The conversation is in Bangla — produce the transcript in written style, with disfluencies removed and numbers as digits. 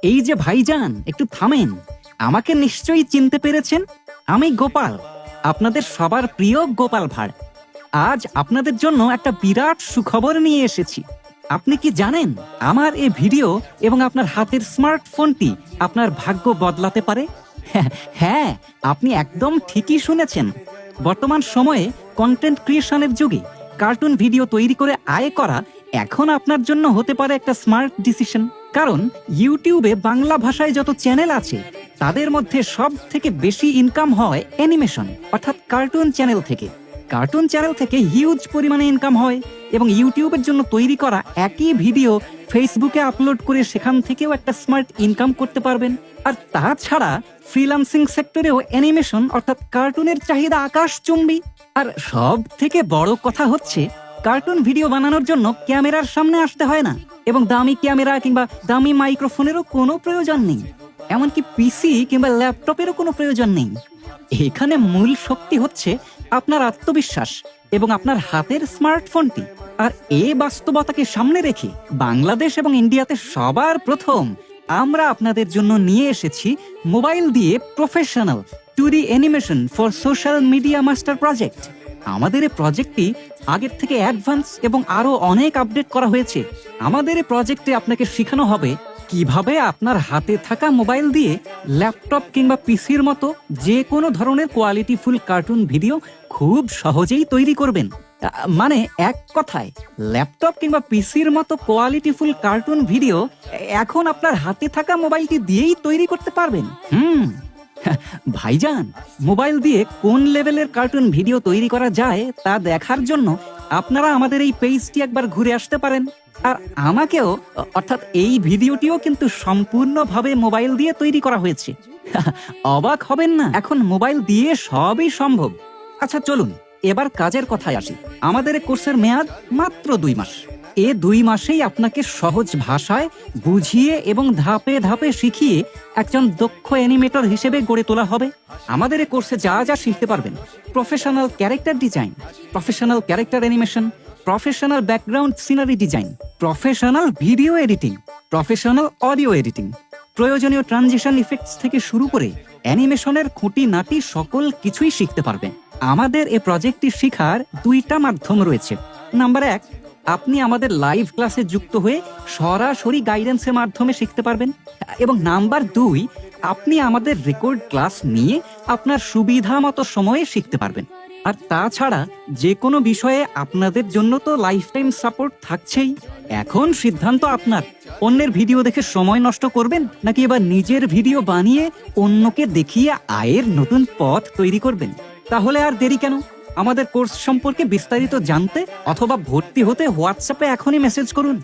এই যে ভাইজান, একটু থামেন। আমাকে নিশ্চয়ই চিনতে পেরেছেন। আমি গোপাল, আপনাদের সবার প্রিয় গোপাল ভাঁড়। আজ আপনাদের জন্য একটা বিরাট সুখবর নিয়ে এসেছি। আপনি কি জানেন, আমার এই ভিডিও এবং আপনার হাতের স্মার্টফোনটি আপনার ভাগ্য বদলাতে পারে? হ্যাঁ, আপনি একদম ঠিকই শুনেছেন। বর্তমান সময়ে কন্টেন্ট ক্রিয়েশনের যুগে কার্টুন ভিডিও তৈরি করে আয় করা এখন আপনার জন্য হতে পারে একটা স্মার্ট ডিসিশন। কারণ ইউটিউবে বাংলা ভাষায় যত চ্যানেল আছে তাদের মধ্যে সব থেকে বেশি ইনকাম হয় অ্যানিমেশন অর্থাৎ কার্টুন চ্যানেল থেকে। কার্টুন চ্যানেল থেকে হিউজ পরিমাণে ইনকাম হয় এবং ইউটিউবের জন্য তৈরি করা একই ভিডিও ফেসবুকে আপলোড করে সেখান থেকেও একটা স্মার্ট ইনকাম করতে পারবেন। আর তাছাড়া ফ্রিল্যান্সিং সেক্টরেও অ্যানিমেশন অর্থাৎ কার্টুনের চাহিদা আকাশচুম্বী। আর সব থেকে বড় কথা হচ্ছে, কার্টুন ভিডিও বানানোর জন্য ক্যামেরার সামনে আসতে হয় না এবং দামি ক্যামেরা কিংবা দামি মাইক্রোফোনেরও কোনো প্রয়োজন নেই। এমনকি পিসি কিংবা ল্যাপটপেরও কোনো প্রয়োজন নেই। এখানে মূল শক্তি হচ্ছে আপনার আত্মবিশ্বাস এবং আপনার হাতের স্মার্টফোনটি। আর এই বাস্তবতাকে সামনে রেখে বাংলাদেশ এবং ইন্ডিয়াতে সবার প্রথম আমরা আপনাদের জন্য নিয়ে এসেছি মোবাইল দিয়ে professional 2D animation for social media master project. আমাদের এই প্রজেক্টটি আগের থেকে অ্যাডভান্স এবং আরো অনেক আপডেট করা হয়েছে। আমাদের এই প্রজেক্টে আপনাকে শেখানো হবে কিভাবে আপনার হাতে থাকা মোবাইল দিয়ে ল্যাপটপ কিংবা পিসির মতো যে কোনো ধরনের কোয়ালিটিফুল কার্টুন ভিডিও খুব সহজেই তৈরি করবেন। মানে এক কথায়, ল্যাপটপ কিংবা পিসির মতো কোয়ালিটিফুল কার্টুন ভিডিও এখন আপনার হাতে থাকা মোবাইলটি দিয়েই তৈরি করতে পারবেন। ভাইজান, মোবাইল দিয়ে কোন লেভেলের কার্টুন ভিডিও তৈরি করা যায় তা দেখার জন্য আপনারা আমাদের এই পেজটি একবার ঘুরে আসতে পারেন। আর আমাকেও, অর্থাৎ এই ভিডিওটিও কিন্তু সম্পূর্ণভাবে মোবাইল দিয়ে তৈরি করা হয়েছে। অবাক হবেন না, এখন মোবাইল দিয়ে সবই সম্ভব। আচ্ছা চলুন এবার কাজের কথায় আসি। আমাদের কোর্সের মেয়াদ মাত্র 2 মাস। এ 2 মাসেই আপনাকে সহজ ভাষায় বুঝিয়ে এবং ধাপে ধাপে শিখিয়ে একজন দক্ষ অ্যানিমেটর হিসেবে গড়ে তোলা হবে। আমাদের এই কোর্সে যা যা শিখতে পারবেন: professional character design, professional character animation, professional background scenery design, professional video editing, professional audio editing, প্রয়োজনীয় ট্রানজিশন ইফেক্টস থেকে শুরু করে অ্যানিমেশনের খুঁটিনাটি সকল কিছুই শিখতে পারবেন। আমাদের এই প্রজেক্টটি শেখার 2টা মাধ্যম রয়েছে। নাম্বার 1, আপনি আমাদের লাইভ ক্লাসে যুক্ত হয়ে সরাসরি গাইডেন্সের মাধ্যমে শিখতে পারবেন। এবং নাম্বার 2, আপনি আমাদের রেকর্ড ক্লাস নিয়ে আপনার সুবিধা মতো সময়ে শিখতে পারবেন। আর তাছাড়া যে কোনো বিষয়ে আপনাদের জন্য তো লাইফ টাইম সাপোর্ট থাকছেই। এখন সিদ্ধান্ত আপনার, অন্যের ভিডিও দেখে সময় নষ্ট করবেন নাকি এবার নিজের ভিডিও বানিয়ে অন্যকে দেখিয়ে আয়ের নতুন পথ তৈরি করবেন। তাহলে আর দেরি কেন? আমাদের কোর্স সম্পর্কে বিস্তারিত জানতে অথবা ভর্তি হতে হোয়াটসঅ্যাপে এখনই মেসেজ করুন।